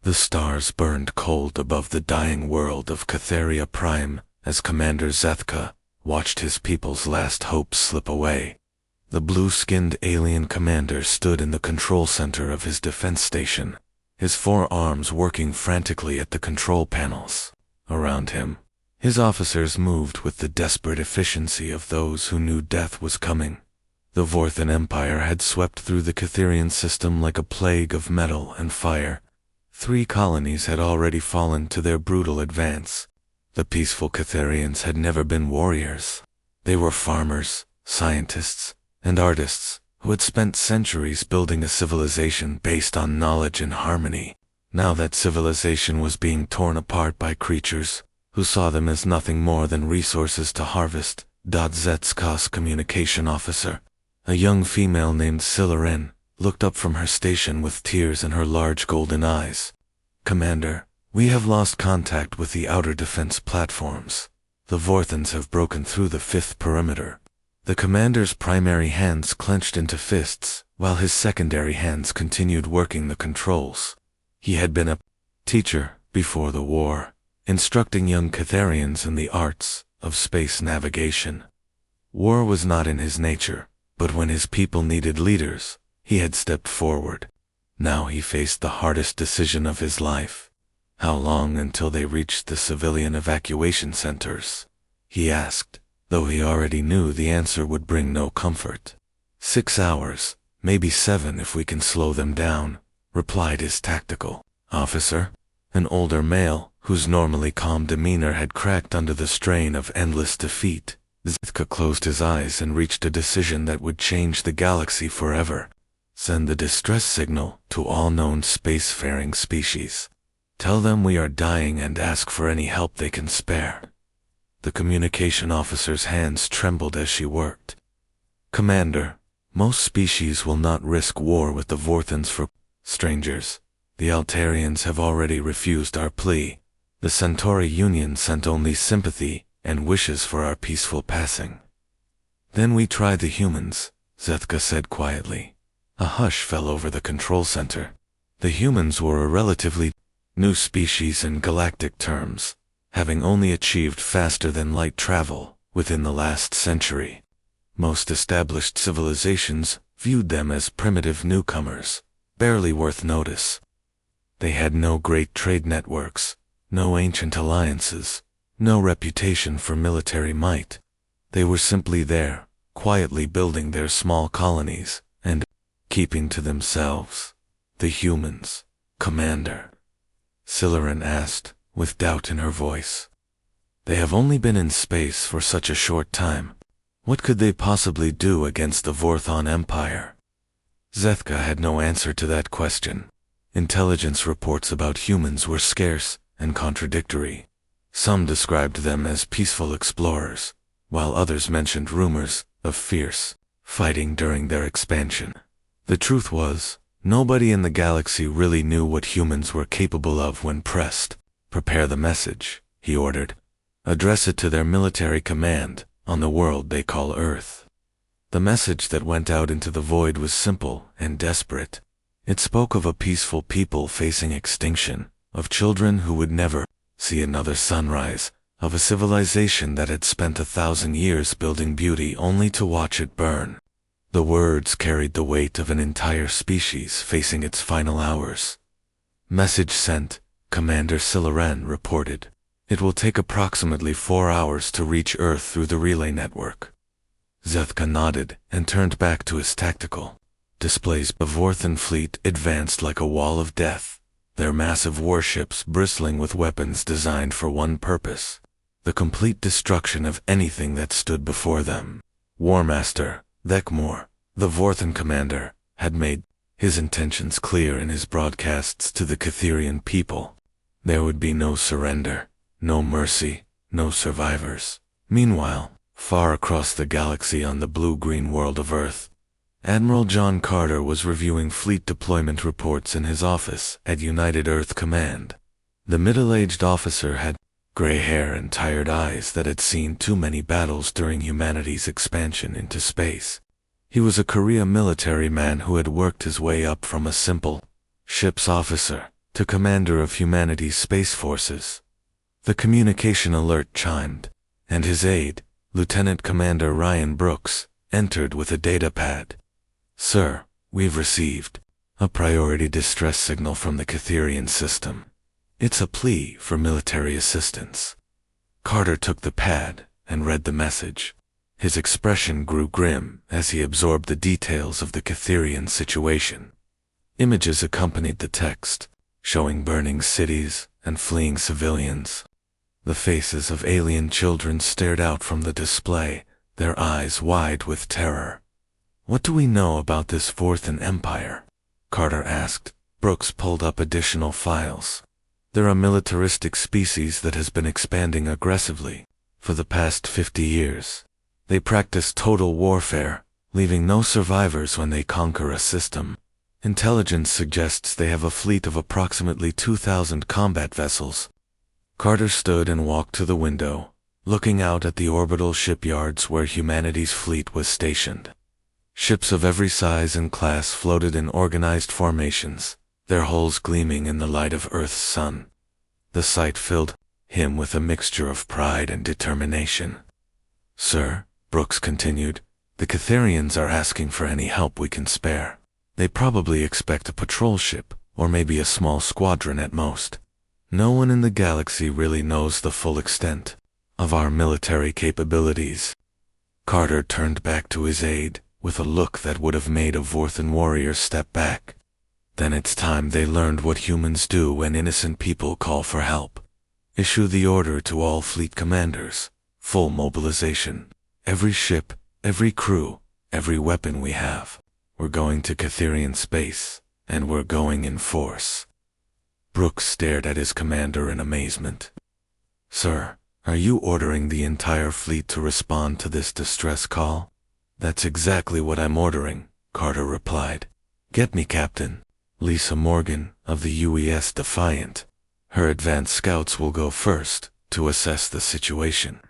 The stars burned cold above the dying world of Catheria Prime as Commander Zethka watched his people's last hope slip away. The blue-skinned alien commander stood in the control center of his defense station, his four arms working frantically at the control panels. Around him, his officers moved with the desperate efficiency of those who knew death was coming. The Vorthan Empire had swept through the Catherian system like a plague of metal and fire. 3 colonies had already fallen to their brutal advance. The peaceful Catherians had never been warriors. They were farmers, scientists, and artists who had spent centuries building a civilization based on knowledge and harmony. Now that civilization was being torn apart by creatures who saw them as nothing more than resources to harvest. Zetska's communication officer, a young female named Silarin, looked up from her station with tears in her large golden eyes. "Commander, we have lost contact with the outer defense platforms. The Vorthans have broken through the 5th perimeter." The commander's primary hands clenched into fists, while his secondary hands continued working the controls. He had been a teacher before the war, instructing young Catherians in the arts of space navigation. War was not in his nature, but when his people needed leaders, he had stepped forward. Now he faced the hardest decision of his life. How long until they reached the civilian evacuation centers? He asked, though he already knew the answer would bring no comfort. 6 hours, maybe 7 if we can slow them down, replied his tactical officer, an older male whose normally calm demeanor had cracked under the strain of endless defeat. Zethka closed his eyes and reached a decision that would change the galaxy forever. Send the distress signal to all known spacefaring species. Tell them we are dying and ask for any help they can spare. The communication officer's hands trembled as she worked. "Commander, most species will not risk war with the Vorthans for strangers. The Altarians have already refused our plea. The Centauri Union sent only sympathy and wishes for our peaceful passing." "Then we try the humans," Zethka said quietly. A hush fell over the control center. The humans were a relatively new species in galactic terms, having only achieved faster-than-light travel within the last century. Most established civilizations viewed them as primitive newcomers, barely worth notice. They had no great trade networks, no ancient alliances, no reputation for military might. They were simply there, quietly building their small colonies, and keeping to themselves. "The humans, Commander?" Silarin asked, with doubt in her voice. "They have only been in space for such a short time. What could they possibly do against the Vorthon Empire?" Zethka had no answer to that question. Intelligence reports about humans were scarce and contradictory. Some described them as peaceful explorers, while others mentioned rumors of fierce fighting during their expansion. The truth was, nobody in the galaxy really knew what humans were capable of when pressed. "Prepare the message," he ordered. "Address it to their military command on the world they call Earth." The message that went out into the void was simple and desperate. It spoke of a peaceful people facing extinction, of children who would never see another sunrise, of a civilization that had spent 1,000 years building beauty only to watch it burn. The words carried the weight of an entire species facing its final hours. "Message sent," Commander Silarin reported. "It will take approximately 4 hours to reach Earth through the relay network." Zethka nodded and turned back to his tactical displays. The Vorthan fleet advanced like a wall of death, their massive warships bristling with weapons designed for one purpose: the complete destruction of anything that stood before them. Warmaster Thekmor, the Vorthan commander, had made his intentions clear in his broadcasts to the Catherian people. There would be no surrender, no mercy, no survivors. Meanwhile, far across the galaxy on the blue-green world of Earth, Admiral John Carter was reviewing fleet deployment reports in his office at United Earth Command. The middle-aged officer had gray hair and tired eyes that had seen too many battles during humanity's expansion into space. He was a Korea military man who had worked his way up from a simple ship's officer to Commander of Humanity's Space Forces. The communication alert chimed, and his aide, Lieutenant Commander Ryan Brooks, entered with a datapad. "Sir, we've received a priority distress signal from the Catherian system. It's a plea for military assistance." Carter took the pad and read the message. His expression grew grim as he absorbed the details of the Catherian situation. Images accompanied the text, showing burning cities and fleeing civilians. The faces of alien children stared out from the display, their eyes wide with terror. "What do we know about this Fourth Empire?" Carter asked. Brooks pulled up additional files. "They're a militaristic species that has been expanding aggressively for the past 50 years. They practice total warfare, leaving no survivors when they conquer a system. Intelligence suggests they have a fleet of approximately 2,000 combat vessels." Carter stood and walked to the window, looking out at the orbital shipyards where humanity's fleet was stationed. Ships of every size and class floated in organized formations, their hulls gleaming in the light of Earth's sun. The sight filled him with a mixture of pride and determination. "Sir," Brooks continued, "the Catherians are asking for any help we can spare. They probably expect a patrol ship, or maybe a small squadron at most. No one in the galaxy really knows the full extent of our military capabilities." Carter turned back to his aide with a look that would have made a Vorthan warrior step back. "Then it's time they learned what humans do when innocent people call for help. Issue the order to all fleet commanders. Full mobilization. Every ship, every crew, every weapon we have. We're going to Catherian space, and we're going in force." Brooks stared at his commander in amazement. "Sir, are you ordering the entire fleet to respond to this distress call?" "That's exactly what I'm ordering," Carter replied. "Get me Captain Lisa Morgan of the UES Defiant. Her advanced scouts will go first to assess the situation.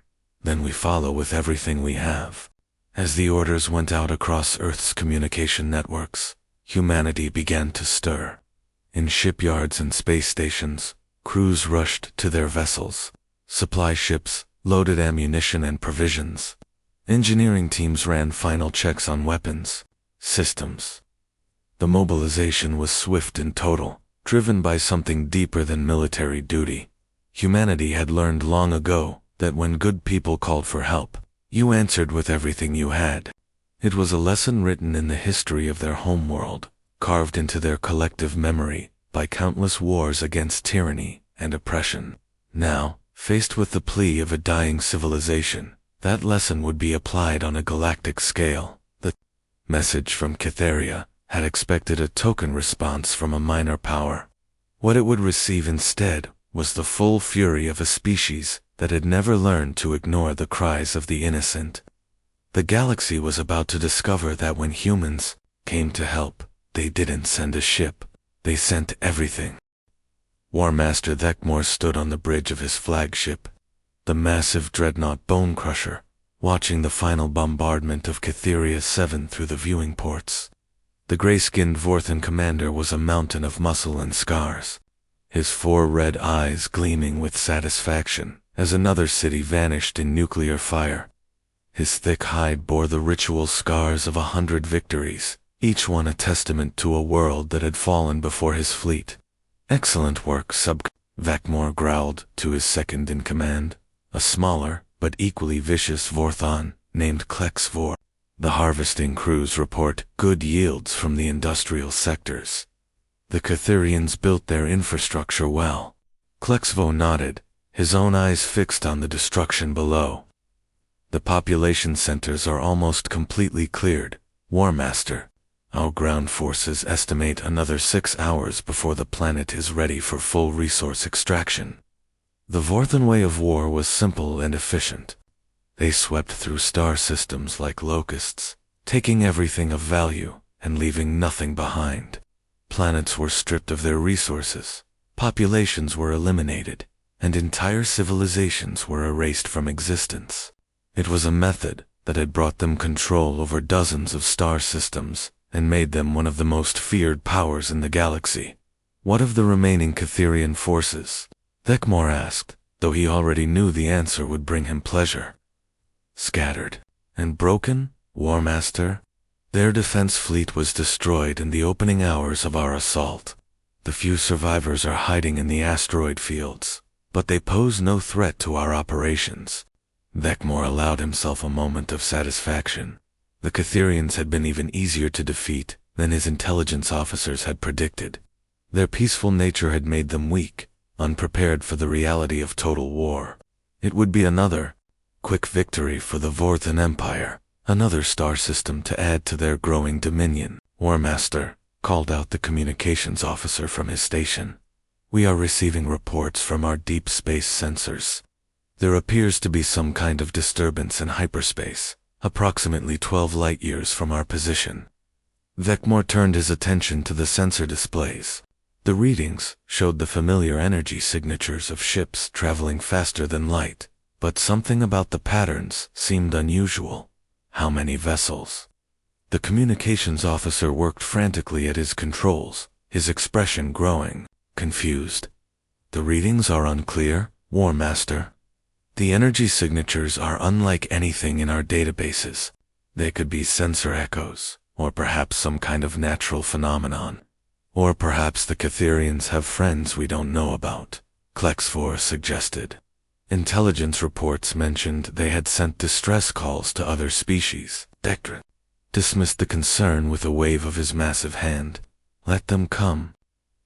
Then we follow with everything we have." As the orders went out across Earth's communication networks, humanity began to stir. In shipyards and space stations, crews rushed to their vessels. Supply ships loaded ammunition and provisions. Engineering teams ran final checks on weapons, systems. The mobilization was swift and total, driven by something deeper than military duty. Humanity had learned long ago that when good people called for help, you answered with everything you had. It was a lesson written in the history of their homeworld, carved into their collective memory by countless wars against tyranny and oppression. Now, faced with the plea of a dying civilization, that lesson would be applied on a galactic scale. The message from Catheria had expected a token response from a minor power. What it would receive instead was the full fury of a species that had never learned to ignore the cries of the innocent. The galaxy was about to discover that when humans came to help, they didn't send a ship, they sent everything. War Master Thekmore stood on the bridge of his flagship, the massive dreadnought Bone Crusher, watching the final bombardment of Catheria 7 through the viewing ports. The gray-skinned Vorthan commander was a mountain of muscle and scars, his 4 red eyes gleaming with satisfaction as another city vanished in nuclear fire. His thick hide bore the ritual scars of 100 victories, each one a testament to a world that had fallen before his fleet. "Excellent work, Sub," Thekmore growled to his second-in-command, a smaller but equally vicious Vorthon named Klexvor. The harvesting crews report good yields from the industrial sectors. The Catherians built their infrastructure well. Klexvo nodded, his own eyes fixed on the destruction below. "The population centers are almost completely cleared, War Master. Our ground forces estimate another 6 hours before the planet is ready for full resource extraction." The Vorthan way of war was simple and efficient. They swept through star systems like locusts, taking everything of value and leaving nothing behind. Planets were stripped of their resources, populations were eliminated, and entire civilizations were erased from existence. It was a method that had brought them control over dozens of star systems and made them one of the most feared powers in the galaxy. What of the remaining Catherian forces? Thekmor asked, though he already knew the answer would bring him pleasure. Scattered. And broken, War Master? Their defense fleet was destroyed in the opening hours of our assault. The few survivors are hiding in the asteroid fields, but they pose no threat to our operations. Thekmor allowed himself a moment of satisfaction. The Catherians had been even easier to defeat than his intelligence officers had predicted. Their peaceful nature had made them weak, unprepared for the reality of total war. It would be another quick victory for the Vorthan Empire, another star system to add to their growing dominion. War Master, called out the communications officer from his station. We are receiving reports from our deep space sensors. There appears to be some kind of disturbance in hyperspace, approximately 12 light-years from our position. Thekmor turned his attention to the sensor displays. The readings showed the familiar energy signatures of ships traveling faster than light, but something about the patterns seemed unusual. How many vessels? The communications officer worked frantically at his controls, his expression growing confused. The readings are unclear, War Master. The energy signatures are unlike anything in our databases. They could be sensor echoes, or perhaps some kind of natural phenomenon. Or perhaps the Catherians have friends we don't know about, Klexvor suggested. Intelligence reports mentioned they had sent distress calls to other species. Dektra dismissed the concern with a wave of his massive hand. Let them come.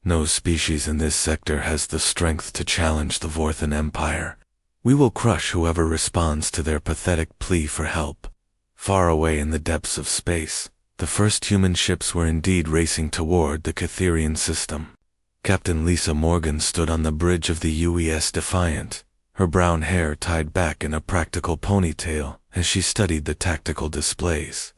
No species in this sector has the strength to challenge the Vorthan Empire. We will crush whoever responds to their pathetic plea for help. Far away in the depths of space, the first human ships were indeed racing toward the Catherian system. Captain Lisa Morgan stood on the bridge of the UES Defiant, her brown hair tied back in a practical ponytail as she studied the tactical displays.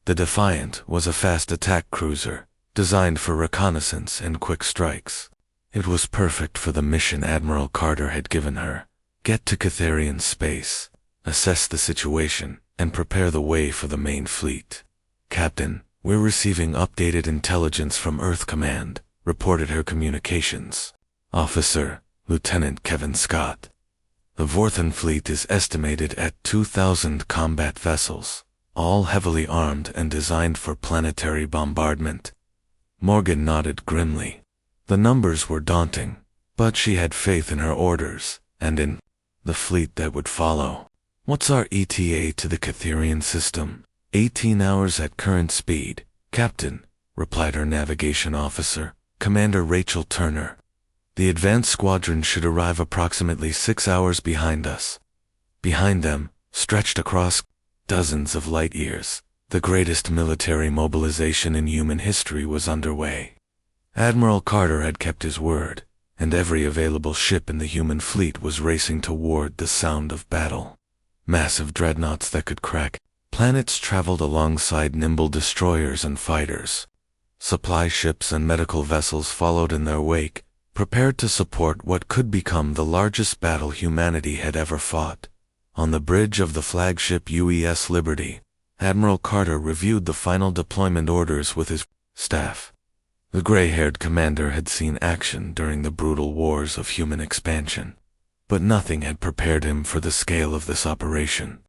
The Defiant was a fast attack cruiser, designed for reconnaissance and quick strikes. It was perfect for the mission Admiral Carter had given her. Get to Catherian space, assess the situation, and prepare the way for the main fleet. Captain, we're receiving updated intelligence from Earth Command, reported her communications officer, Lieutenant Kevin Scott. The Vorthan fleet is estimated at 2,000 combat vessels, all heavily armed and designed for planetary bombardment. Morgan nodded grimly. The numbers were daunting, but she had faith in her orders, and in the fleet that would follow. What's our ETA to the Catherian system? 18 hours at current speed, Captain, replied her navigation officer, Commander Rachel Turner. The advanced squadron should arrive approximately 6 hours behind us. Behind them, stretched across dozens of light-years, the greatest military mobilization in human history was underway. Admiral Carter had kept his word, and every available ship in the human fleet was racing toward the sound of battle. Massive dreadnoughts that could crack planets traveled alongside nimble destroyers and fighters. Supply ships and medical vessels followed in their wake, prepared to support what could become the largest battle humanity had ever fought. On the bridge of the flagship UES Liberty, Admiral Carter reviewed the final deployment orders with his staff. The gray-haired commander had seen action during the brutal wars of human expansion, but nothing had prepared him for the scale of this operation.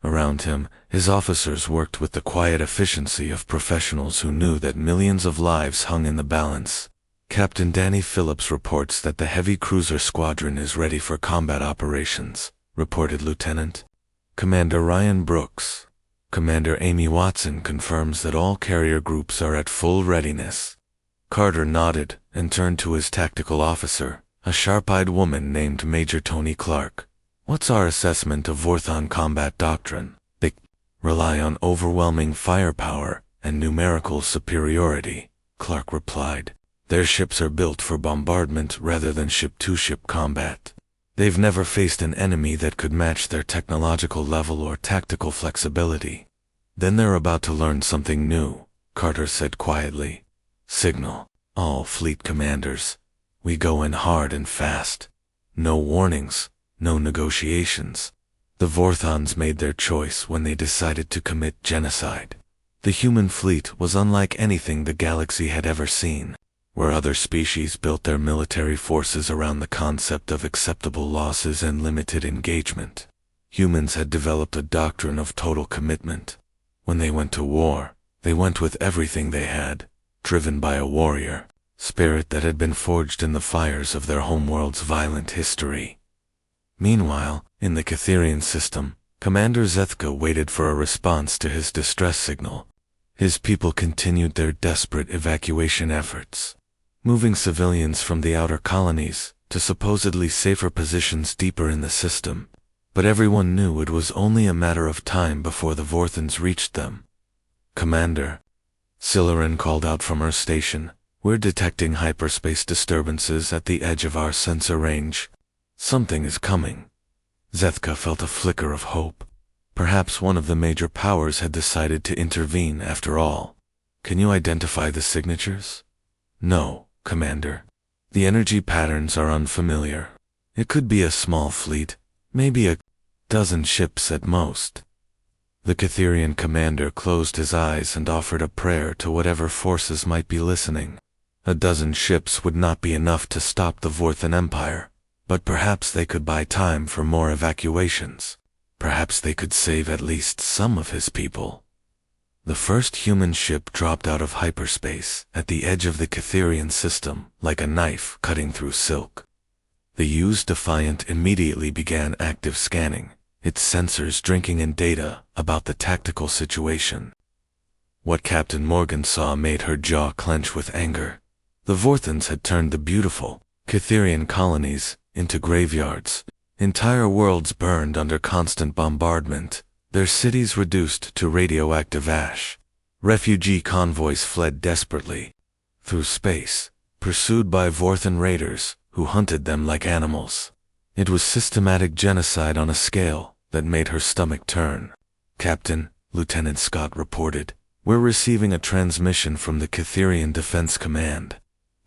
Around him, his officers worked with the quiet efficiency of professionals who knew that millions of lives hung in the balance. Captain Danny Phillips reports that the heavy cruiser squadron is ready for combat operations, reported Lieutenant Commander Ryan Brooks. Commander Amy Watson confirms that all carrier groups are at full readiness. Carter nodded and turned to his tactical officer, a sharp-eyed woman named Major Tony Clark. What's our assessment of Vorthan combat doctrine? They rely on overwhelming firepower and numerical superiority, Clark replied. Their ships are built for bombardment rather than ship-to-ship combat. They've never faced an enemy that could match their technological level or tactical flexibility. Then they're about to learn something new, Carter said quietly. Signal, all fleet commanders. We go in hard and fast. No warnings, no negotiations. The Vorthans made their choice when they decided to commit genocide. The human fleet was unlike anything the galaxy had ever seen. where other species built their military forces around the concept of acceptable losses and limited engagement, humans had developed a doctrine of total commitment. When they went to war, they went with everything they had, driven by a warrior spirit that had been forged in the fires of their homeworld's violent history. Meanwhile, in the Catherian system, Commander Zethka waited for a response to his distress signal. His people continued their desperate evacuation efforts, moving civilians from the outer colonies to supposedly safer positions deeper in the system. But everyone knew it was only a matter of time before the Vorthans reached them. "Commander," Silerin called out from her station, "we're detecting hyperspace disturbances at the edge of our sensor range. Something is coming." Zethka felt a flicker of hope. Perhaps one of the major powers had decided to intervene after all. "Can you identify the signatures?" "No, Commander. The energy patterns are unfamiliar. It could be a small fleet, maybe a dozen ships at most." The Catherian commander closed his eyes and offered a prayer to whatever forces might be listening. A dozen ships would not be enough to stop the Vorthan Empire, but perhaps they could buy time for more evacuations. Perhaps they could save at least some of his people. The first human ship dropped out of hyperspace at the edge of the Catherian system like a knife cutting through silk. The used Defiant immediately began active scanning, its sensors drinking in data about the tactical situation. What Captain Morgan saw made her jaw clench with anger. The Vorthans had turned the beautiful Catherian colonies into graveyards. Entire worlds burned under constant bombardment, their cities reduced to radioactive ash. Refugee convoys fled desperately through space, pursued by Vorthan raiders who hunted them like animals. It was systematic genocide on a scale that made her stomach turn. "Captain," Lieutenant Scott reported, "we're receiving a transmission from the Catherian Defense Command.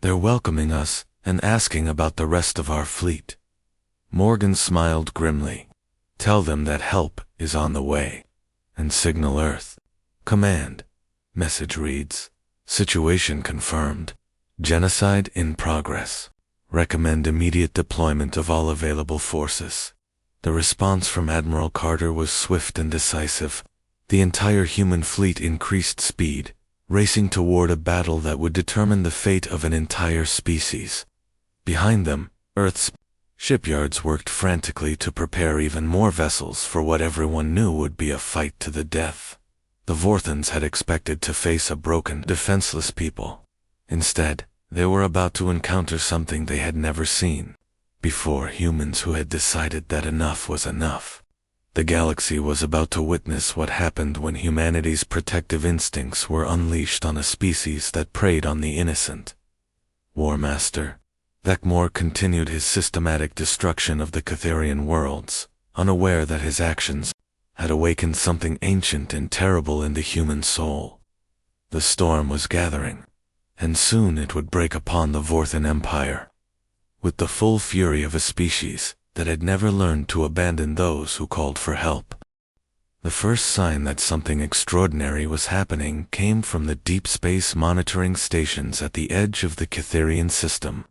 They're welcoming us and asking about the rest of our fleet." Morgan smiled grimly. "Tell them that help is on the way. And signal Earth." "Command." Message reads, "Situation confirmed. Genocide in progress. Recommend immediate deployment of all available forces." The response from Admiral Carter was swift and decisive. The entire human fleet increased speed, racing toward a battle that would determine the fate of an entire species. Behind them, Earth's shipyards worked frantically to prepare even more vessels for what everyone knew would be a fight to the death. The Vorthans had expected to face a broken, defenseless people. Instead, they were about to encounter something they had never seen before, humans who had decided that enough was enough. The galaxy was about to witness what happened when humanity's protective instincts were unleashed on a species that preyed on the innocent. War Master Vecmore continued his systematic destruction of the Catherian worlds, unaware that his actions had awakened something ancient and terrible in the human soul. The storm was gathering, and soon it would break upon the Vorthan Empire. With the full fury of a species that had never learned to abandon those who called for help. The first sign that something extraordinary was happening came from the deep space monitoring stations at the edge of the Catherian system.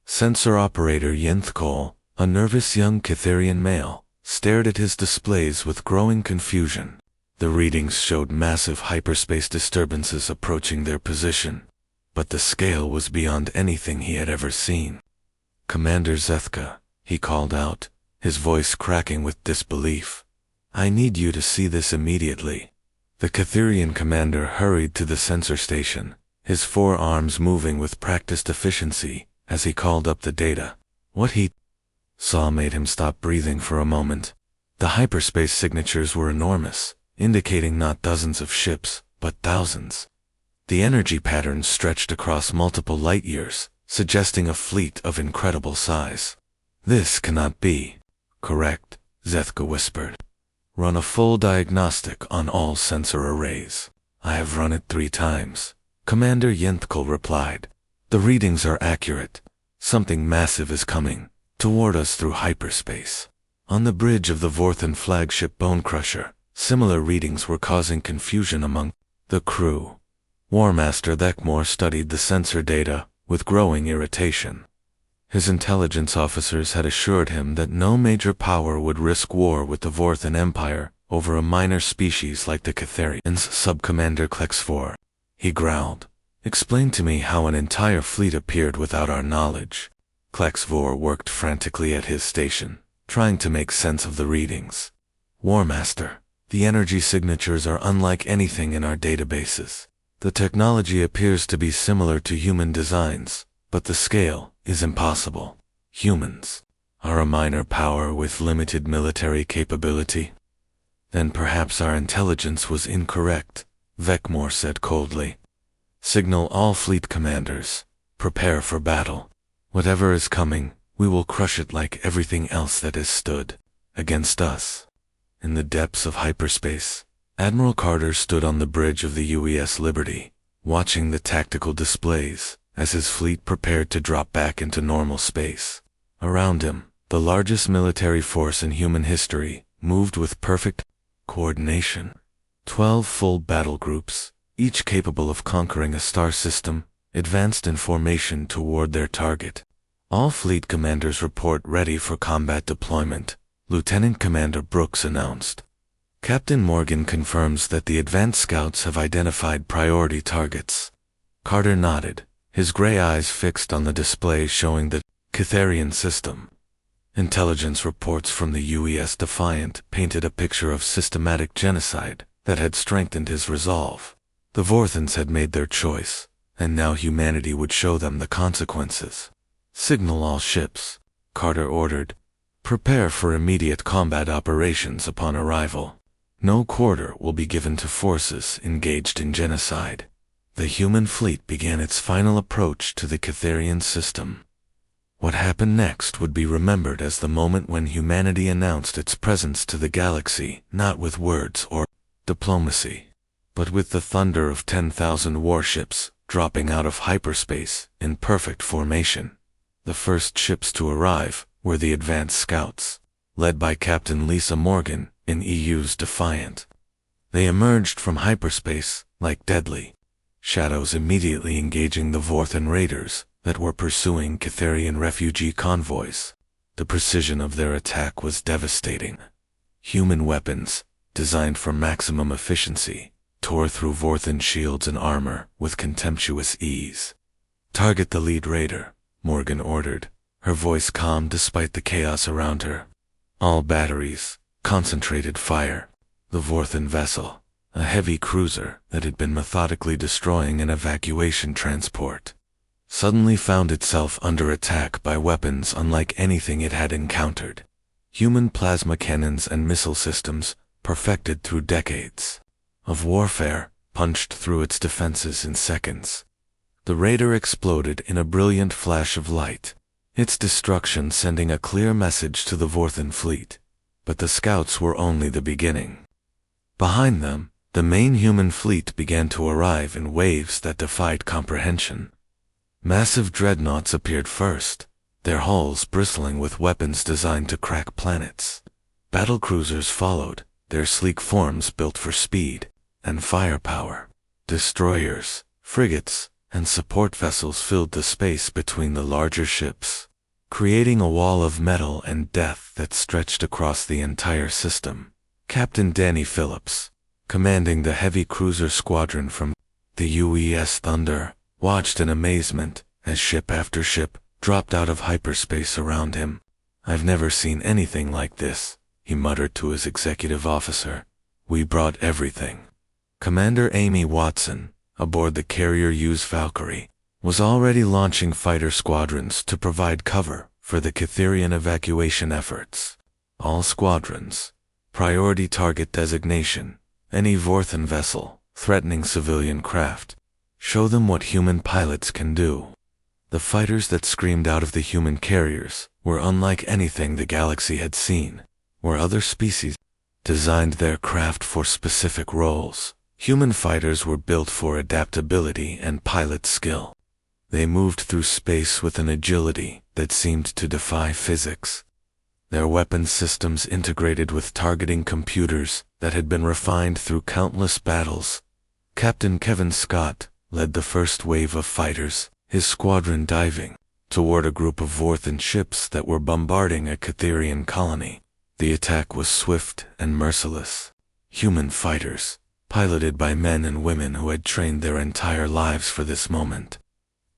Sensor operator Yenthkol, a nervous young Catherian male, stared at his displays with growing confusion. The readings showed massive hyperspace disturbances approaching their position, but the scale was beyond anything he had ever seen. "Commander Zethka," he called out, his voice cracking with disbelief. "I need you to see this immediately." The Catherian commander hurried to the sensor station, his forearms moving with practiced efficiency as he called up the data. What he saw made him stop breathing for a moment. The hyperspace signatures were enormous, indicating not dozens of ships, but thousands. The energy patterns stretched across multiple light years, suggesting a fleet of incredible size. "This cannot be correct," Zethka whispered. "Run a full diagnostic on all sensor arrays." "I have run it 3 times," Commander Yenthkol replied. "The readings are accurate. Something massive is coming toward us through hyperspace." On the bridge of the Vorthan flagship Bonecrusher, similar readings were causing confusion among the crew. War Master Vecmore studied the sensor data with growing irritation. His intelligence officers had assured him that no major power would risk war with the Vorthan Empire over a minor species like the Catharians. Sub-Commander Klexvor, he growled, explain to me how an entire fleet appeared without our knowledge. Klexvor worked frantically at his station, trying to make sense of the readings. Warmaster, the energy signatures are unlike anything in our databases. The technology appears to be similar to human designs, but the scale is impossible. Humans are a minor power with limited military capability. Then perhaps our intelligence was incorrect, Vekmore said coldly. Signal all fleet commanders. Prepare for battle. Whatever is coming, we will crush it like everything else that has stood against us. In the depths of hyperspace, Admiral Carter stood on the bridge of the UES Liberty, watching the tactical displays as his fleet prepared to drop back into normal space. Around him, the largest military force in human history moved with perfect coordination. 12 full battle groups, each capable of conquering a star system, advanced in formation toward their target. All fleet commanders report ready for combat deployment, Lieutenant Commander Brooks announced. Captain Morgan confirms that the advanced scouts have identified priority targets. Carter nodded, his gray eyes fixed on the display showing the Catharian system. Intelligence reports from the UES Defiant painted a picture of systematic genocide that had strengthened his resolve. The Vorthans had made their choice, and now humanity would show them the consequences. Signal all ships, Carter ordered. Prepare for immediate combat operations upon arrival. No quarter will be given to forces engaged in genocide. The human fleet began its final approach to the Catharian system. What happened next would be remembered as the moment when humanity announced its presence to the galaxy, not with words or diplomacy, but with the thunder of 10,000 warships dropping out of hyperspace in perfect formation. The first ships to arrive were the advanced scouts, led by Captain Lisa Morgan in EU's Defiant. They emerged from hyperspace like deadly shadows, immediately engaging the Vorthan raiders that were pursuing Catharian refugee convoys. The precision of their attack was devastating. Human weapons, designed for maximum efficiency, tore through Vorthan shields and armor with contemptuous ease. Target the lead raider, Morgan ordered, her voice calm despite the chaos around her. All batteries, concentrated fire. The Vorthan vessel, a heavy cruiser that had been methodically destroying an evacuation transport, suddenly found itself under attack by weapons unlike anything it had encountered. Human plasma cannons and missile systems, perfected through decades of warfare, punched through its defenses in seconds. The raider exploded in a brilliant flash of light, its destruction sending a clear message to the Vorthan fleet. But the scouts were only the beginning. Behind them, the main human fleet began to arrive in waves that defied comprehension. Massive dreadnoughts appeared first, their hulls bristling with weapons designed to crack planets. Battlecruisers followed, their sleek forms built for speed and firepower. Destroyers, frigates, and support vessels filled the space between the larger ships, creating a wall of metal and death that stretched across the entire system. Captain Danny Phillips, commanding the heavy cruiser squadron from the UES Thunder, watched in amazement as ship after ship dropped out of hyperspace around him. "I've never seen anything like this," he muttered to his executive officer. "We brought everything." Commander Amy Watson, aboard the carrier Hughes Valkyrie, was already launching fighter squadrons to provide cover for the Catharian evacuation efforts. All squadrons, priority target designation, any Vorthan vessel threatening civilian craft. Show them what human pilots can do. The fighters that screamed out of the human carriers were unlike anything the galaxy had seen, where other species designed their craft for specific roles. Human fighters were built for adaptability and pilot skill. They moved through space with an agility that seemed to defy physics. Their weapons systems integrated with targeting computers that had been refined through countless battles. Captain Kevin Scott led the first wave of fighters, his squadron diving toward a group of Vorthan ships that were bombarding a Catherian colony. The attack was swift and merciless. Human fighters, piloted by men and women who had trained their entire lives for this moment,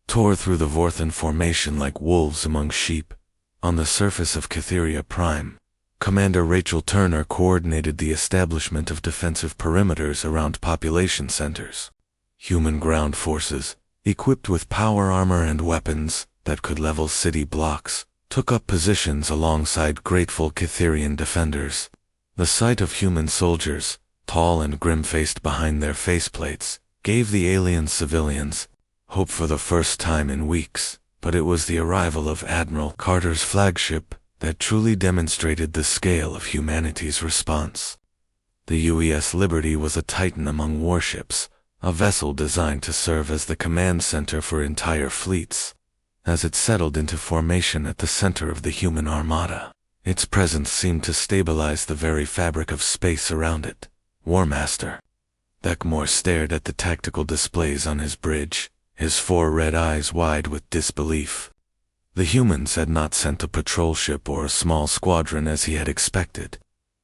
tore through the Vorthan formation like wolves among sheep. On the surface of Catheria Prime, Commander Rachel Turner coordinated the establishment of defensive perimeters around population centers. Human ground forces, equipped with power armor and weapons that could level city blocks, took up positions alongside grateful Catherian defenders. The sight of human soldiers, tall and grim-faced behind their faceplates, gave the alien civilians hope for the first time in weeks. But it was the arrival of Admiral Carter's flagship that truly demonstrated the scale of humanity's response. The UES Liberty was a titan among warships, a vessel designed to serve as the command center for entire fleets. As it settled into formation at the center of the human armada, its presence seemed to stabilize the very fabric of space around it. War Master Beckmore stared at the tactical displays on his bridge, his 4 red eyes wide with disbelief. The humans had not sent a patrol ship or a small squadron as he had expected.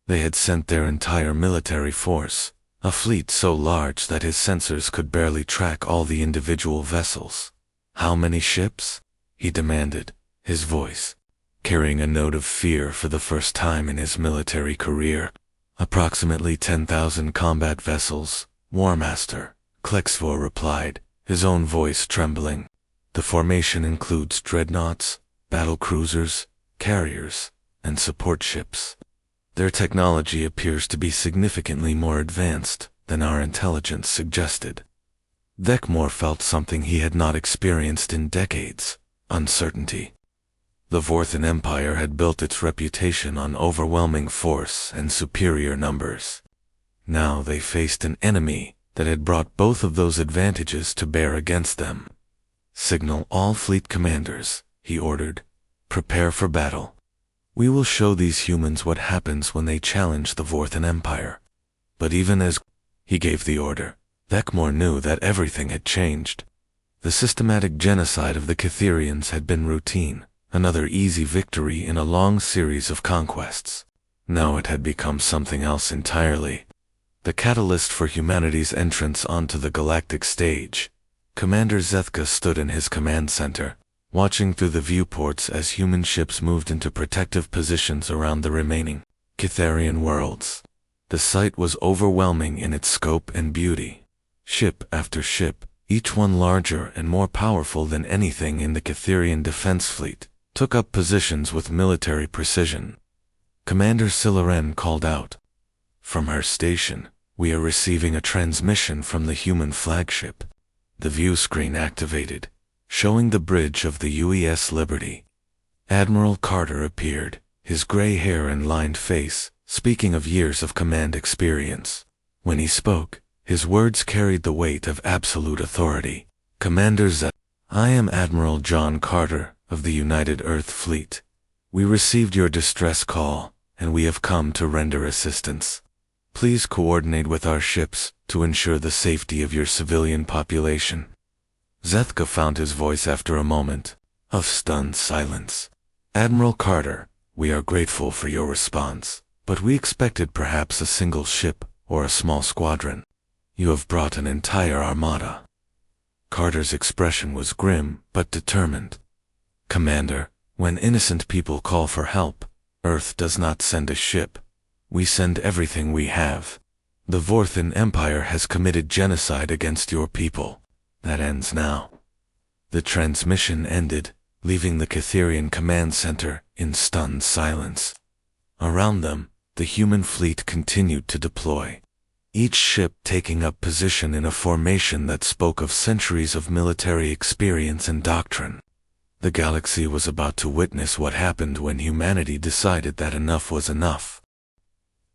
They had sent their entire military force, a fleet so large that his sensors could barely track all the individual vessels. How many ships? He demanded, his voice carrying a note of fear for the first time in his military career. Approximately 10,000 combat vessels, War Master, Klexvor replied, his own voice trembling. The formation includes dreadnoughts, battle cruisers, carriers, and support ships. Their technology appears to be significantly more advanced than our intelligence suggested. Beckmore felt something he had not experienced in decades: uncertainty. The Vorthan Empire had built its reputation on overwhelming force and superior numbers. Now they faced an enemy that had brought both of those advantages to bear against them. "Signal all fleet commanders," he ordered. "Prepare for battle. We will show these humans what happens when they challenge the Vorthan Empire." But even as he gave the order, Beckmore knew that everything had changed. The systematic genocide of the Catherians had been routine, another easy victory in a long series of conquests. Now it had become something else entirely. The catalyst for humanity's entrance onto the galactic stage. Commander Zethka stood in his command center, watching through the viewports as human ships moved into protective positions around the remaining Catherian worlds. The sight was overwhelming in its scope and beauty. Ship after ship, each one larger and more powerful than anything in the Catherian defense fleet, took up positions with military precision. Commander Silaren called out. From her station, "We are receiving a transmission from the human flagship." The view screen activated, showing the bridge of the UES Liberty. Admiral Carter appeared, his gray hair and lined face speaking of years of command experience. When he spoke, his words carried the weight of absolute authority. "Commander Z, I am Admiral John Carter of the United Earth Fleet. We received your distress call, and we have come to render assistance. Please coordinate with our ships to ensure the safety of your civilian population." Zethka found his voice after a moment of stunned silence. "Admiral Carter, we are grateful for your response, but we expected perhaps a single ship or a small squadron. You have brought an entire armada." Carter's expression was grim but determined. "Commander, when innocent people call for help, Earth does not send a ship. We send everything we have. The Vorthan Empire has committed genocide against your people. That ends now." The transmission ended, leaving the Catherian command center in stunned silence. Around them, the human fleet continued to deploy, each ship taking up position in a formation that spoke of centuries of military experience and doctrine. The galaxy was about to witness what happened when humanity decided that enough was enough.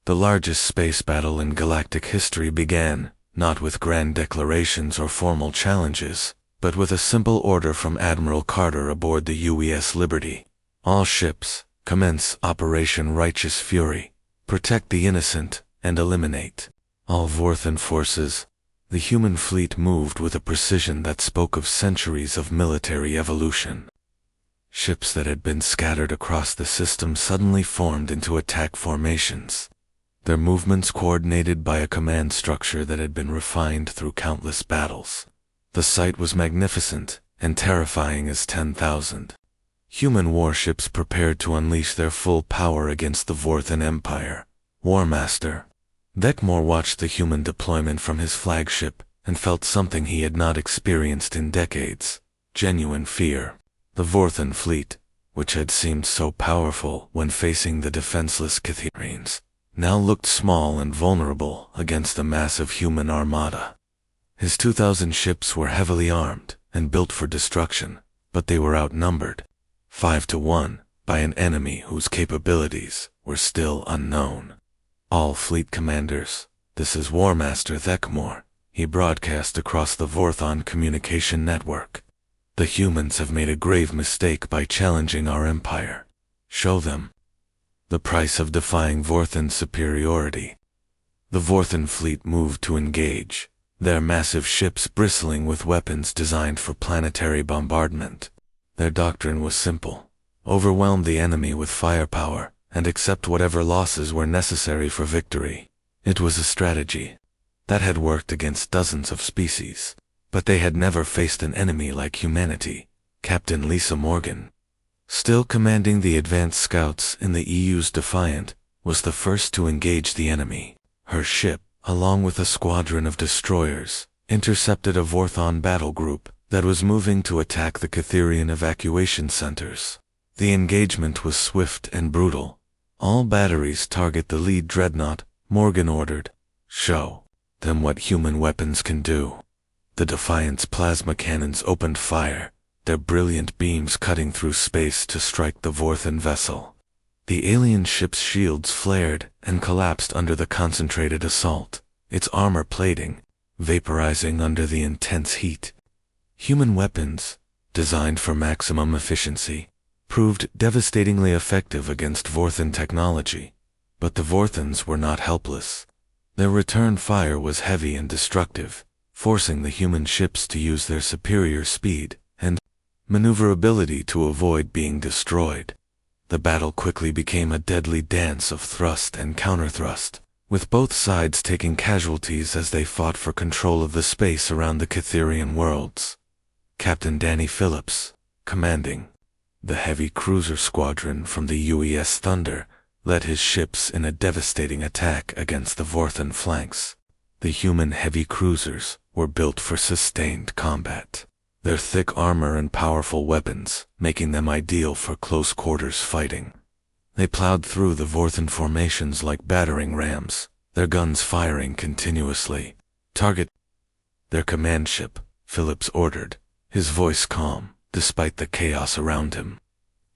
The largest space battle in galactic history began, not with grand declarations or formal challenges, but with a simple order from Admiral Carter aboard the UES Liberty. "All ships, commence Operation Righteous Fury. Protect the innocent and eliminate all Vorthan forces." The human fleet moved with a precision that spoke of centuries of military evolution. Ships that had been scattered across the system suddenly formed into attack formations, their movements coordinated by a command structure that had been refined through countless battles. The sight was magnificent and terrifying as 10,000 human warships prepared to unleash their full power against the Vorthan Empire. Warmaster Vecmore watched the human deployment from his flagship and felt something he had not experienced in decades: genuine fear. The Vorthan fleet, which had seemed so powerful when facing the defenseless Catherians, now looked small and vulnerable against the massive human armada. His 2,000 ships were heavily armed and built for destruction, but they were outnumbered 5-1 by an enemy whose capabilities were still unknown. All fleet commanders, this is Warmaster Vecmore, he broadcast across the Vorthon communication network. The humans have made a grave mistake by challenging our empire. Show them the price of defying Vorthan's superiority. The Vorthan fleet moved to engage, their massive ships bristling with weapons designed for planetary bombardment. Their doctrine was simple: overwhelm the enemy with firepower and accept whatever losses were necessary for victory. It was a strategy that had worked against dozens of species, but they had never faced an enemy like humanity. Captain Lisa Morgan, still commanding the advanced scouts in the EU's Defiant, was the first to engage the enemy. Her ship, along with a squadron of destroyers, intercepted a Vorthon battle group that was moving to attack the Catherian evacuation centers. The engagement was swift and brutal. All batteries target the lead dreadnought, Morgan ordered. Show them what human weapons can do. The Defiant's plasma cannons opened fire, their brilliant beams cutting through space to strike the Vorthan vessel. The alien ship's shields flared and collapsed under the concentrated assault, its armor plating vaporizing under the intense heat. Human weapons, designed for maximum efficiency, proved devastatingly effective against Vorthan technology, but the Vorthans were not helpless. Their return fire was heavy and destructive, forcing the human ships to use their superior speed and maneuverability to avoid being destroyed. The battle quickly became a deadly dance of thrust and counterthrust, with both sides taking casualties as they fought for control of the space around the Catherian worlds. Captain Danny Phillips, commanding the heavy cruiser squadron from the UES Thunder, led his ships in a devastating attack against the Vorthan flanks. The human heavy cruisers were built for sustained combat, their thick armor and powerful weapons making them ideal for close-quarters fighting. They plowed through the Vorthan formations like battering rams, their guns firing continuously. Target their command ship, Phillips ordered, his voice calm despite the chaos around him.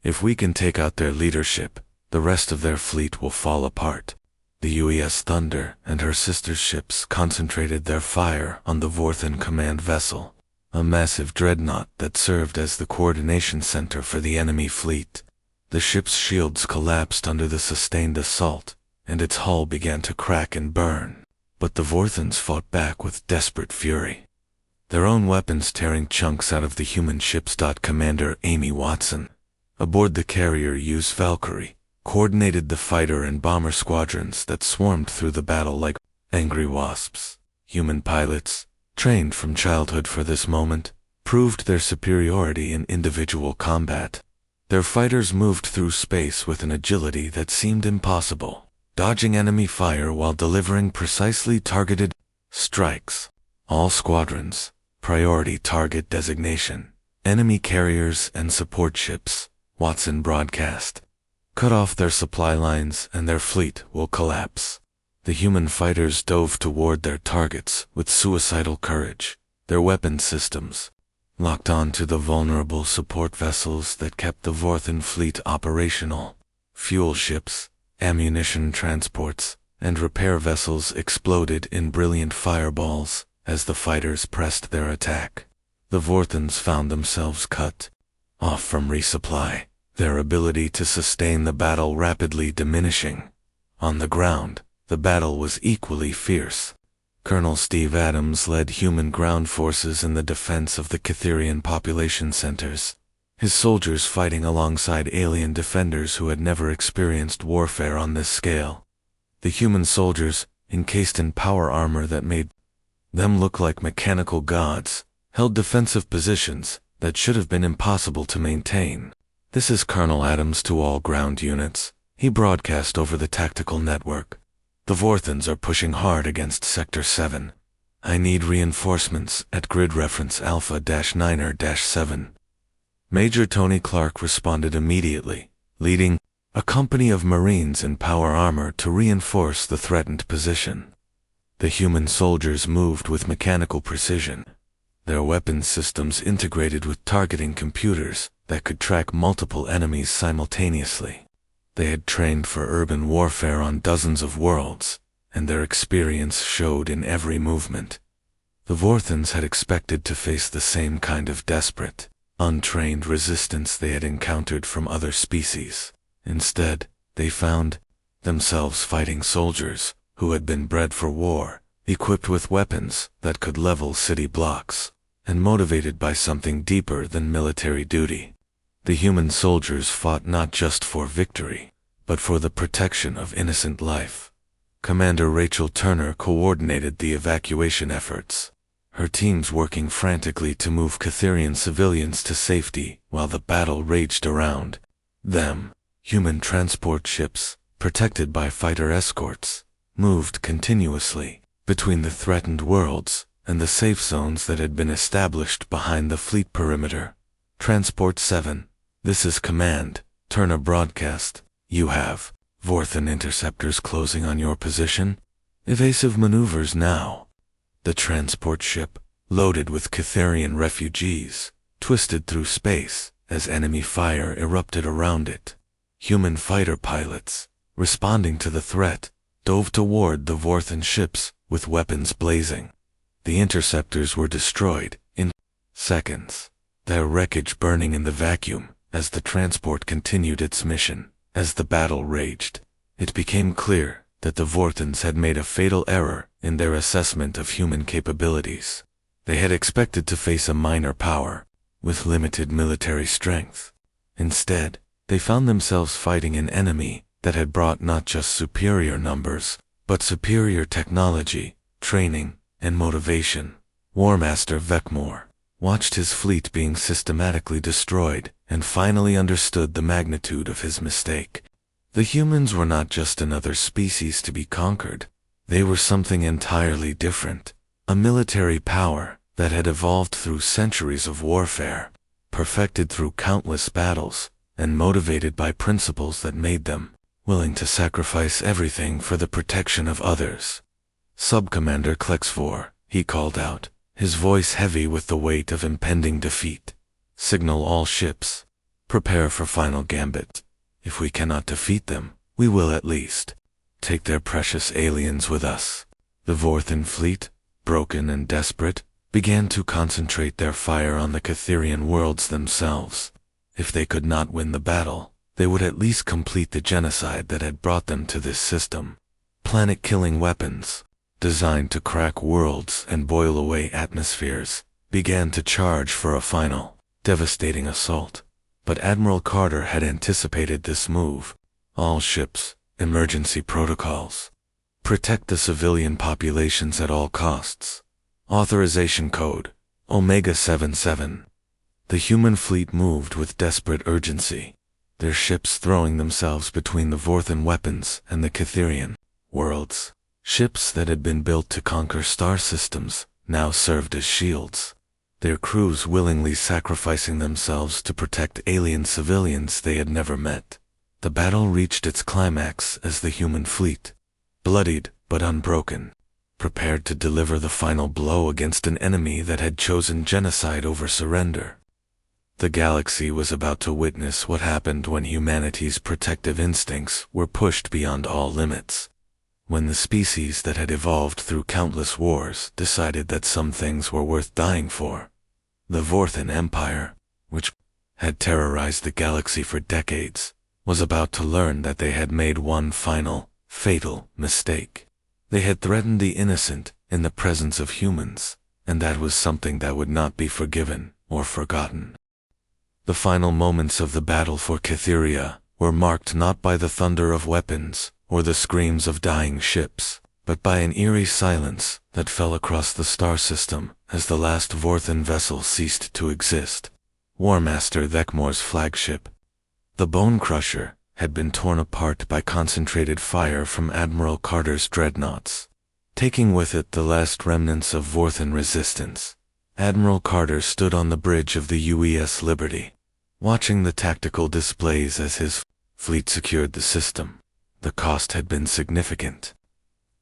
If we can take out their leadership, the rest of their fleet will fall apart. The UES Thunder and her sister ships concentrated their fire on the Vorthan command vessel, a massive dreadnought that served as the coordination center for the enemy fleet. The ship's shields collapsed under the sustained assault, and its hull began to crack and burn. But the Vorthans fought back with desperate fury, their own weapons tearing chunks out of the human ships. Commander Amy Watson, aboard the carrier used Valkyrie, coordinated the fighter and bomber squadrons that swarmed through the battle like angry wasps. Human pilots, trained from childhood for this moment, proved their superiority in individual combat. Their fighters moved through space with an agility that seemed impossible, dodging enemy fire while delivering precisely targeted strikes. All squadrons, priority target designation, enemy carriers and support ships, Watson broadcast. Cut off their supply lines and their fleet will collapse. The human fighters dove toward their targets with suicidal courage, their weapon systems locked onto the vulnerable support vessels that kept the Vorthan fleet operational. Fuel ships, ammunition transports, and repair vessels exploded in brilliant fireballs as the fighters pressed their attack. The Vorthans found themselves cut off from resupply, their ability to sustain the battle rapidly diminishing. On the ground, the battle was equally fierce. Colonel Steve Adams led human ground forces in the defense of the Catherian population centers, his soldiers fighting alongside alien defenders who had never experienced warfare on this scale. The human soldiers, encased in power armor that made them look like mechanical gods, held defensive positions that should have been impossible to maintain. "This is Colonel Adams to all ground units," he broadcast over the tactical network. "The Vorthans are pushing hard against Sector 7. I need reinforcements at grid reference Alpha-9er-7. Major Tony Clark responded immediately, leading a company of Marines in power armor to reinforce the threatened position. The human soldiers moved with mechanical precision, their weapons systems integrated with targeting computers that could track multiple enemies simultaneously. They had trained for urban warfare on dozens of worlds, and their experience showed in every movement. The Vorthans had expected to face the same kind of desperate, untrained resistance they had encountered from other species. Instead, they found themselves fighting soldiers who had been bred for war, equipped with weapons that could level city blocks, and motivated by something deeper than military duty. The human soldiers fought not just for victory, but for the protection of innocent life. Commander Rachel Turner coordinated the evacuation efforts, her teams working frantically to move Catherian civilians to safety while the battle raged around them. Human transport ships, protected by fighter escorts, moved continuously between the threatened worlds and the safe zones that had been established behind the fleet perimeter. "Transport 7, this is Command," Turner broadcast. "You have Vorthan interceptors closing on your position. Evasive maneuvers now." The transport ship, loaded with Catherian refugees, twisted through space as enemy fire erupted around it. Human fighter pilots, responding to the threat, dove toward the Vorthan ships with weapons blazing. The interceptors were destroyed in seconds, their wreckage burning in the vacuum as the transport continued its mission. As the battle raged, it became clear that the Vorthans had made a fatal error in their assessment of human capabilities. They had expected to face a minor power with limited military strength. Instead, they found themselves fighting an enemy that had brought not just superior numbers, but superior technology, training, and motivation. War Master Vecmore watched his fleet being systematically destroyed and finally understood the magnitude of his mistake. The humans were not just another species to be conquered. They were something entirely different, a military power that had evolved through centuries of warfare, perfected through countless battles, and motivated by principles that made them willing to sacrifice everything for the protection of others. "Subcommander Klexvor," he called out, his voice heavy with the weight of impending defeat. "Signal all ships. Prepare for final gambit. If we cannot defeat them, we will at least take their precious aliens with us." The Vorthan fleet, broken and desperate, began to concentrate their fire on the Catherian worlds themselves. If they could not win the battle, they would at least complete the genocide that had brought them to this system. Planet-killing weapons, designed to crack worlds and boil away atmospheres, began to charge for a final, devastating assault. But Admiral Carter had anticipated this move. "All ships, emergency protocols. Protect the civilian populations at all costs. Authorization code, Omega-77. The human fleet moved with desperate urgency, their ships throwing themselves between the Vorthan weapons and the Catherian worlds. Ships that had been built to conquer star systems now served as shields, their crews willingly sacrificing themselves to protect alien civilians they had never met. The battle reached its climax as the human fleet, bloodied but unbroken, prepared to deliver the final blow against an enemy that had chosen genocide over surrender. The galaxy was about to witness what happened when humanity's protective instincts were pushed beyond all limits. When the species that had evolved through countless wars decided that some things were worth dying for. The Vorthan Empire, which had terrorized the galaxy for decades, was about to learn that they had made one final, fatal mistake. They had threatened the innocent in the presence of humans, and that was something that would not be forgiven or forgotten. The final moments of the battle for Cytheria were marked not by the thunder of weapons or the screams of dying ships, but by an eerie silence that fell across the star system as the last Vorthan vessel ceased to exist. War Master Thekmor's flagship, the Bone Crusher, had been torn apart by concentrated fire from Admiral Carter's dreadnoughts, taking with it the last remnants of Vorthan resistance. Admiral Carter stood on the bridge of the UES Liberty, watching the tactical displays as his fleet secured the system. The cost had been significant.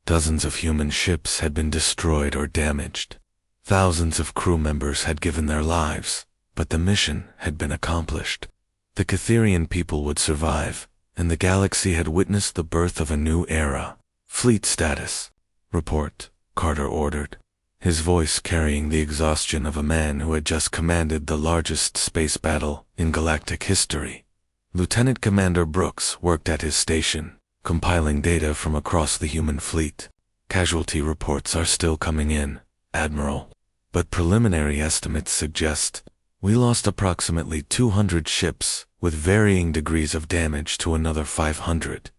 Dozens of human ships had been destroyed or damaged. Thousands of crew members had given their lives, but the mission had been accomplished. The Cytherian people would survive, and the galaxy had witnessed the birth of a new era. Fleet status. Report, Carter ordered, his voice carrying the exhaustion of a man who had just commanded the largest space battle in galactic history. Lieutenant Commander Brooks worked at his station, compiling data from across the human fleet. Casualty reports are still coming in, Admiral, but preliminary estimates suggest we lost approximately 200 ships, with varying degrees of damage to another 500.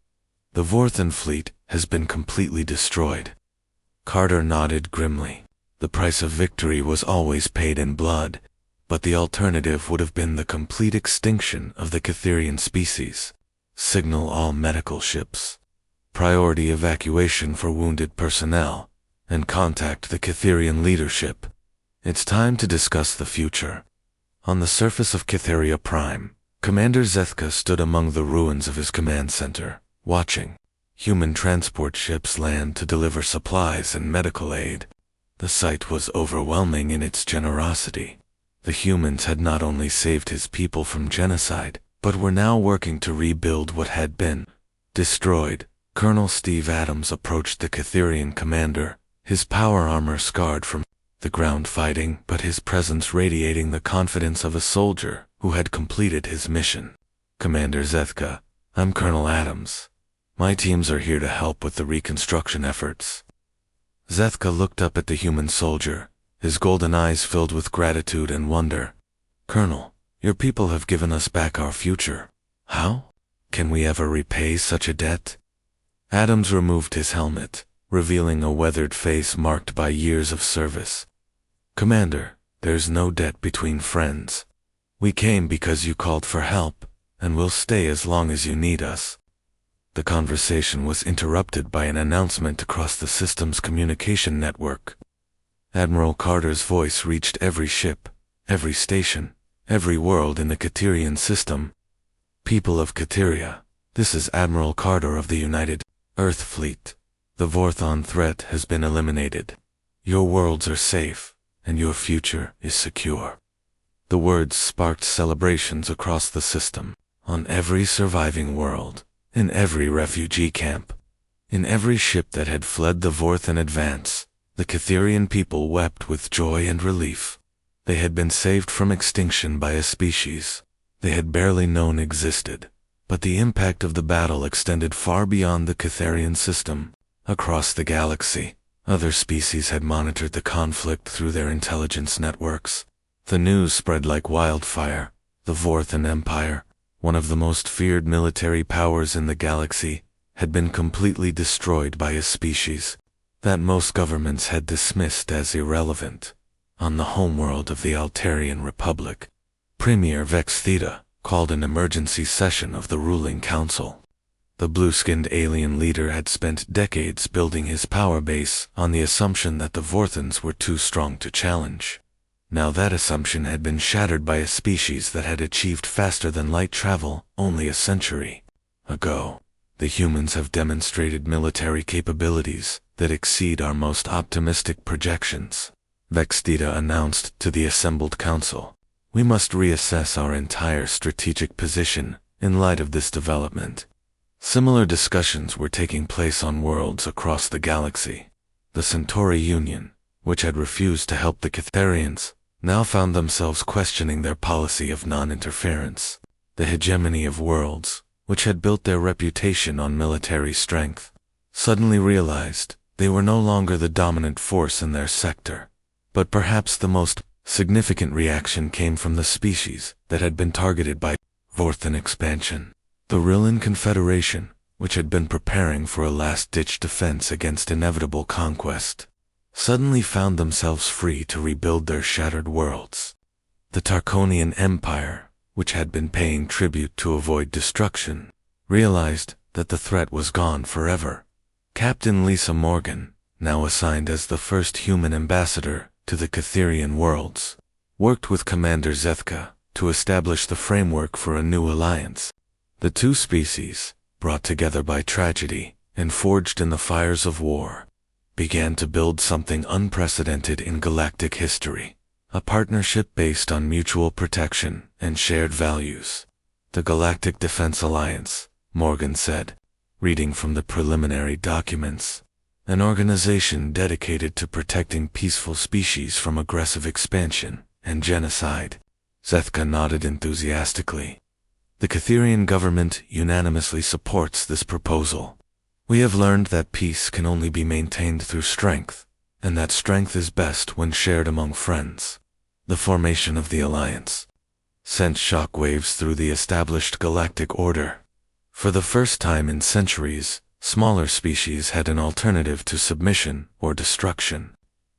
The Vorthan fleet has been completely destroyed. Carter nodded grimly. The price of victory was always paid in blood, but the alternative would have been the complete extinction of the Cytherian species. Signal all medical ships. Priority evacuation for wounded personnel, and contact the Cytherian leadership. It's time to discuss the future. On the surface of Cytheria Prime, Commander Zethka stood among the ruins of his command center, watching human transport ships land to deliver supplies and medical aid. The sight was overwhelming in its generosity. The humans had not only saved his people from genocide, but were now working to rebuild what had been destroyed. Colonel Steve Adams approached the Cytherian commander, his power armor scarred from the ground fighting, but his presence radiating the confidence of a soldier who had completed his mission. Commander Zethka, I'm Colonel Adams. My teams are here to help with the reconstruction efforts. Zethka looked up at the human soldier, his golden eyes filled with gratitude and wonder. Colonel, your people have given us back our future. How? Can we ever repay such a debt? Adams removed his helmet, revealing a weathered face marked by years of service. Commander, there's no debt between friends. We came because you called for help, and we'll stay as long as you need us. The conversation was interrupted by an announcement across the system's communication network. Admiral Carter's voice reached every ship, every station, every world in the Cytherian system. People of Cytheria, this is Admiral Carter of the United Earth Fleet. The Vorthan threat has been eliminated. Your worlds are safe, and your future is secure. The words sparked celebrations across the system, on every surviving world, in every refugee camp, in every ship that had fled the Vorthan advance. The Cytherian people wept with joy and relief. They had been saved from extinction by a species they had barely known existed, but the impact of the battle extended far beyond the Cytherian system. Across the galaxy, other species had monitored the conflict through their intelligence networks. The news spread like wildfire. The Vorthan Empire, one of the most feared military powers in the galaxy, had been completely destroyed by a species that most governments had dismissed as irrelevant. On the homeworld of the Altarian Republic, Premier Vex Theta called an emergency session of the ruling council. The blue-skinned alien leader had spent decades building his power base on the assumption that the Vorthans were too strong to challenge. Now that assumption had been shattered by a species that had achieved faster-than-light travel only a century ago. The humans have demonstrated military capabilities that exceed our most optimistic projections, Vex Theta announced to the assembled council. We must reassess our entire strategic position in light of this development. Similar discussions were taking place on worlds across the galaxy. The Centauri Union, which had refused to help the Cytherians, now found themselves questioning their policy of non-interference. The hegemony of worlds, which had built their reputation on military strength, suddenly realized They were no longer the dominant force in their sector, but perhaps the most significant reaction came from the species that had been targeted by Vorthan expansion. The Rillan Confederation, which had been preparing for a last-ditch defense against inevitable conquest, suddenly found themselves free to rebuild their shattered worlds. The Tarkonian Empire, which had been paying tribute to avoid destruction, realized that the threat was gone forever. Captain Lisa Morgan, now assigned as the first human ambassador to the Catherian worlds, worked with Commander Zethka to establish the framework for a new alliance. The two species, brought together by tragedy and forged in the fires of war, began to build something unprecedented in galactic history, a partnership based on mutual protection and shared values. The Galactic Defense Alliance, Morgan said, reading from the preliminary documents, an organization dedicated to protecting peaceful species from aggressive expansion and genocide. Zethka nodded enthusiastically. The Catherian government unanimously supports this proposal. We have learned that peace can only be maintained through strength, and that strength is best when shared among friends. The formation of the Alliance sent shockwaves through the established galactic order. For the first time in centuries, smaller species had an alternative to submission or destruction.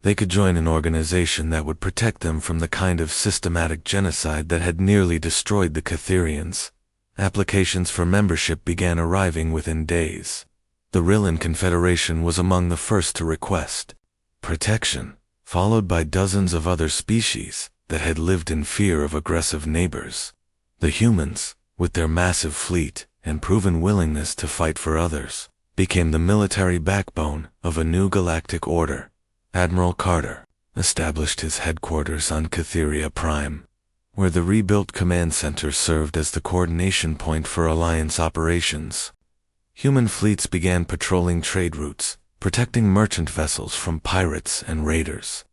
They could join an organization that would protect them from the kind of systematic genocide that had nearly destroyed the Catherians. Applications for membership began arriving within days. The Rillan Confederation was among the first to request protection, followed by dozens of other species that had lived in fear of aggressive neighbors. The humans, with their massive fleet and proven willingness to fight for others, became the military backbone of a new galactic order. Admiral Carter established his headquarters on Catheria Prime, where the rebuilt command center served as the coordination point for Alliance operations. Human fleets began patrolling trade routes, protecting merchant vessels from pirates and raiders.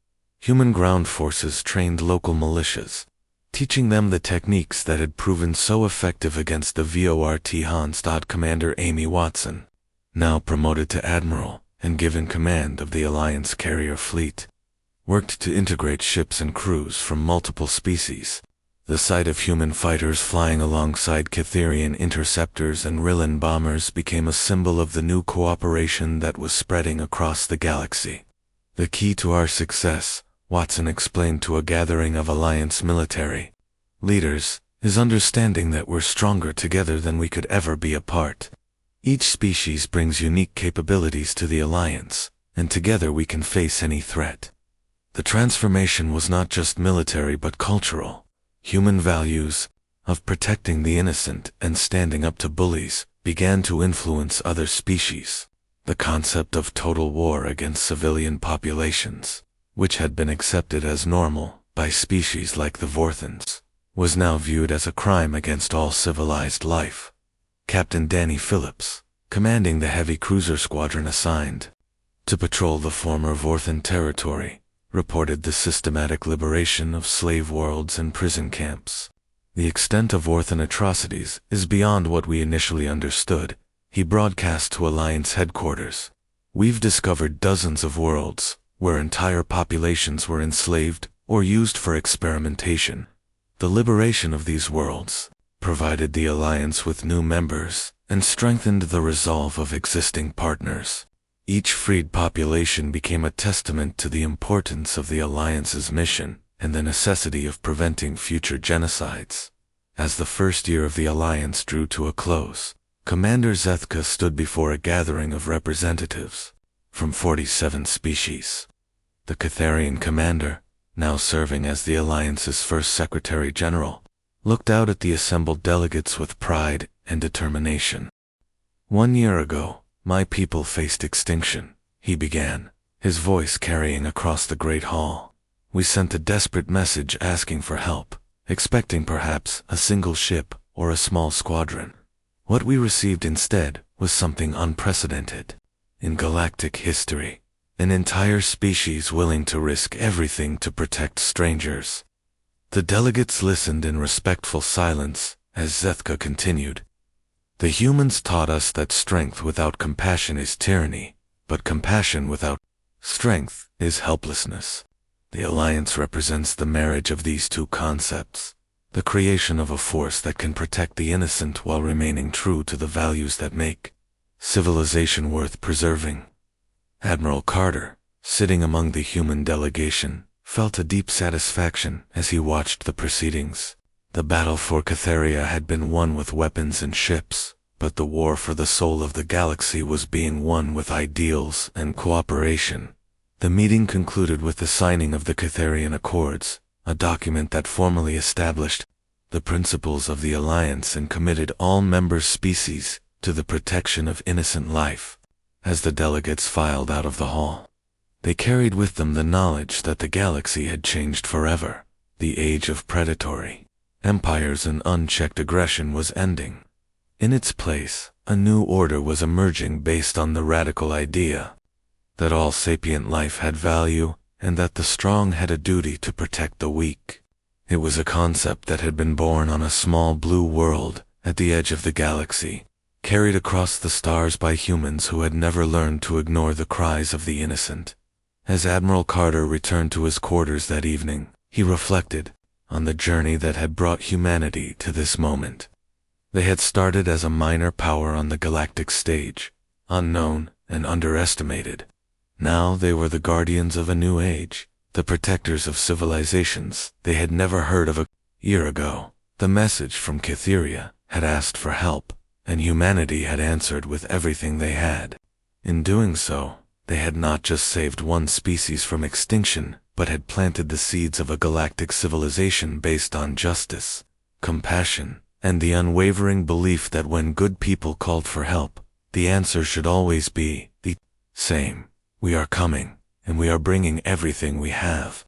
Human ground forces trained local militias, teaching them the techniques that had proven so effective against the VORT Hans. Commander Amy Watson, now promoted to Admiral and given command of the Alliance carrier fleet, worked to integrate ships and crews from multiple species. The sight of human fighters flying alongside Catherian interceptors and Rillan bombers became a symbol of the new cooperation that was spreading across the galaxy. The key to our success, Watson explained to a gathering of Alliance military leaders, is understanding that we're stronger together than we could ever be apart. Each species brings unique capabilities to the Alliance, and together we can face any threat. The transformation was not just military but cultural. Human values of protecting the innocent and standing up to bullies began to influence other species. The concept of total war against civilian populations, which had been accepted as normal by species like the Vorthans, was now viewed as a crime against all civilized life. Captain Danny Phillips, commanding the heavy cruiser squadron assigned to patrol the former Vorthan territory, reported the systematic liberation of slave worlds and prison camps. The extent of Vorthan atrocities is beyond what we initially understood, he broadcast to Alliance headquarters. We've discovered dozens of worlds where entire populations were enslaved or used for experimentation. The liberation of these worlds provided the Alliance with new members and strengthened the resolve of existing partners. Each freed population became a testament to the importance of the Alliance's mission and the necessity of preventing future genocides. As the first year of the Alliance drew to a close, Commander Zethka stood before a gathering of representatives from 47 species. The Catherian commander, now serving as the Alliance's first Secretary General, looked out at the assembled delegates with pride and determination. 1 year ago, my people faced extinction, he began, his voice carrying across the great hall. We sent a desperate message asking for help, expecting perhaps a single ship or a small squadron. What we received instead was something unprecedented. In galactic history, an entire species willing to risk everything to protect strangers. The delegates listened in respectful silence as Zethka continued. The humans taught us that strength without compassion is tyranny, but compassion without strength is helplessness. The Alliance represents the marriage of these two concepts, the creation of a force that can protect the innocent while remaining true to the values that make civilization worth preserving. Admiral Carter, sitting among the human delegation, felt a deep satisfaction as he watched the proceedings. The battle for Catheria had been won with weapons and ships, but the war for the soul of the galaxy was being won with ideals and cooperation. The meeting concluded with the signing of the Catherian Accords, a document that formally established the principles of the Alliance and committed all member species to the protection of innocent life. As the delegates filed out of the hall, they carried with them the knowledge that the galaxy had changed forever. The age of predatory empires and unchecked aggression was ending. In its place, a new order was emerging based on the radical idea that all sapient life had value and that the strong had a duty to protect the weak. It was a concept that had been born on a small blue world at the edge of the galaxy, carried across the stars by humans who had never learned to ignore the cries of the innocent. As Admiral Carter returned to his quarters that evening, he reflected on the journey that had brought humanity to this moment. They had started as a minor power on the galactic stage, unknown and underestimated. Now they were the guardians of a new age, the protectors of civilizations they had never heard of. A year ago, the message from Catheria had asked for help, and humanity had answered with everything they had. In doing so, they had not just saved one species from extinction, but had planted the seeds of a galactic civilization based on justice, compassion, and the unwavering belief that when good people called for help, the answer should always be the same. We are coming, and we are bringing everything we have.